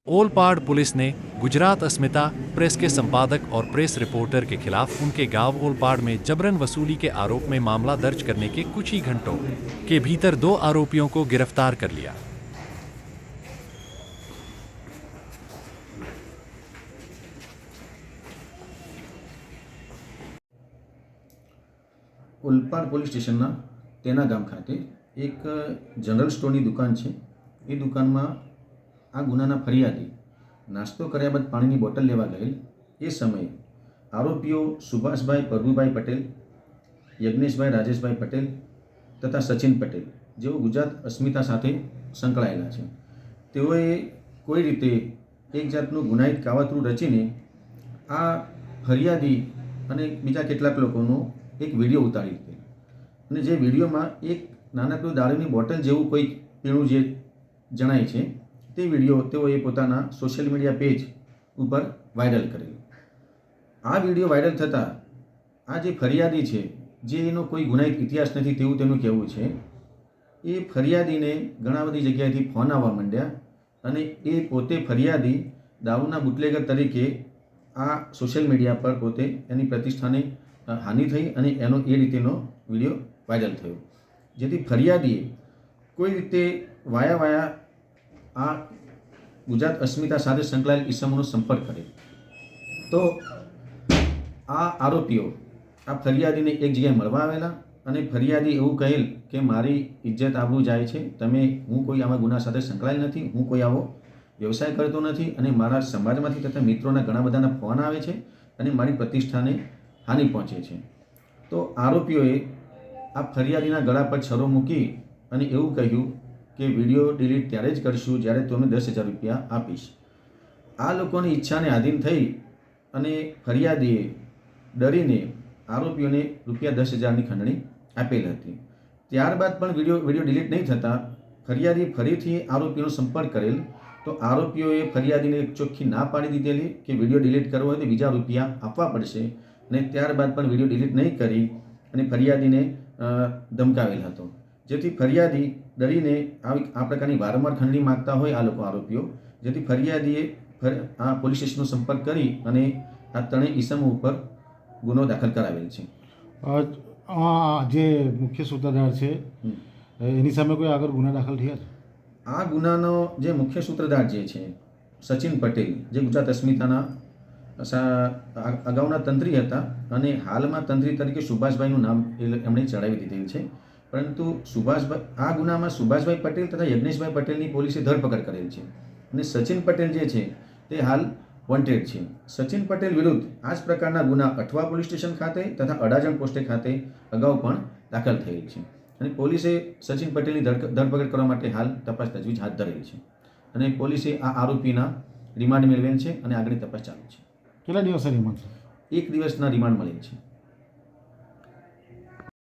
Olpad police ने गुजरात अस्मिता press के संपादक और प्रेस रिपोर्टर के खिलाफ उनके गांव ओलपाड़ में जबरन वसूली के आरोप में मामला दर्ज करने के कुछ ही घंटों के भीतर 2 आरोपियों को गिरफ्तार कर लिया। ઓલપાડ પોલીસ સ્ટેશનના તેના ગામ ખાતે એક જનરલ સ્ટોરની દુકાન છે। એ દુકાનમાં આ ગુનાના ફરિયાદી નાસ્તો કર્યા બાદ પાણીની બોટલ લેવા ગયેલ એ સમયે આરોપીઓ સુભાષભાઈ પ્રભુભાઈ પટેલ, યજ્ઞેશભાઈ રાજેશભાઈ પટેલ તથા સચિન પટેલ જેઓ ગુજરાત અસ્મિતા સાથે સંકળાયેલા છે। તેઓએ કોઈ રીતે એક જાતનું ગુનાહિત કાવતરું રચીને આ ફરિયાદી અને બીજા કેટલાક લોકોનો એક વિડીયો ઉતારી દીધેલ અને જે વિડીયોમાં એક નાનકડું દારૂની બોટલ જેવું કોઈક પીણું જે જણાય છે તે વિડીયો તેઓએ પોતાના સોશિયલ મીડિયા પેજ ઉપર વાયરલ કરેલ। આ વિડીયો વાયરલ થતાં આ જે ફરિયાદી છે, જે એનો કોઈ ગુનાહિત ઇતિહાસ નથી તેવું તેનું કહેવું છે, એ ફરિયાદીને ઘણા બધી જગ્યાએથી ફોન આવવા માંડ્યા અને એ પોતે ફરિયાદી દારૂના બુટલેગર તરીકે આ સોશિયલ મીડિયા પર પોતે એની પ્રતિષ્ઠાને હાનિ થઈ અને એનો એ રીતેનો વિડીયો વાયરલ થયો, જેથી ફરિયાદીએ કોઈ રીતે વાયા આ ગુજરાત અસ્મિતા સાથે સંકળાયેલ ઈસમોનો સંપર્ક કર્યો। તો આ આરોપીઓ આ ફરિયાદીને એક જગ્યાએ મળવા આવેલા અને ફરિયાદી એવું કહેલ કે મારી ઇજ્જત આબરૂ જાય છે, હું કોઈ આવા ગુના સાથે સંકળાયેલ નથી, હું કોઈ આવો વ્યવસાય કરતો નથી અને મારા સમાજમાંથી તથા મિત્રોના ઘણા બધાના ફોન આવે છે અને મારી પ્રતિષ્ઠાને હાનિ પહોંચે છે। તો આરોપીઓએ આ ફરિયાદીના ગળા પર છરો મૂકી અને એવું કહ્યું કે વિડીયો ડિલીટ ત્યારે જ કરશું જ્યારે તમને 10,000 રૂપિયા આપીશ। આ લોકોની ઈચ્છાને આધીન થઈ અને ફરિયાદીએ ડરીને આરોપીઓને રૂપિયા 10,000ની ખંડણી આપેલ હતી। ત્યારબાદ પણ વિડીયો ડિલીટ નહીં થતાં ફરિયાદી ફરીથી આરોપીનો સંપર્ક કરેલ તો આરોપીઓએ ફરિયાદીને ચોખ્ખી ના પાડી દીધેલી કે વિડીયો ડિલીટ કરવો હોય તો બીજા રૂપિયા આપવા પડશે અને ત્યારબાદ પણ વિડીયો ડિલીટ નહીં કરી અને ફરિયાદીને ધમકાવેલ હતો, જેથી ફરિયાદી ડરીને આ પ્રકારની વારંવાર ખંડણી માગતા હોય આ લોકો આરોપીઓ, જેથી ફરિયાદીએ આ પોલીસ સ્ટેશનનો સંપર્ક કરી અને આ ત્રણેય ઈસમો ઉપર ગુનો દાખલ કરાવેલ છે। જે મુખ્ય સૂત્રધાર છે એની સામે કોઈ આગળ ગુના દાખલ થયા છે? આ ગુનાનો જે મુખ્ય સૂત્રધાર જે છે સચિન પટેલ, જે ગુજરાત અસ્મિતાના અગાઉના તંત્રી હતા અને હાલમાં તંત્રી તરીકે સુભાષભાઈનું નામ એમણે ચડાવી દીધેલ છે, પરંતુ આ ગુનામાં સુભાષભાઈ પટેલ તથા યજ્ઞેશભાઈ પટેલની પોલીસે ધરપકડ કરેલ છે અને સચિન પટેલ જે છે તે હાલ વોન્ટેડ છે। સચિન પટેલ વિરુદ્ધ આ જ પ્રકારના ગુના અઠવા પોલીસ સ્ટેશન ખાતે તથા અડાજણ પોસ્ટે ખાતે અગાઉ પણ દાખલ થયેલ છે અને પોલીસે સચિન પટેલની ધરપકડ કરવા માટે હાલ તપાસ તજવીજ હાથ ધરેલ છે અને પોલીસે આ આરોપીના રિમાન્ડ મેળવેલ છે અને આગળની તપાસ ચાલુ છે। કેટલા દિવસના રિમાન્ડ છે? 1 દિવસના રિમાન્ડ મળેલ છે।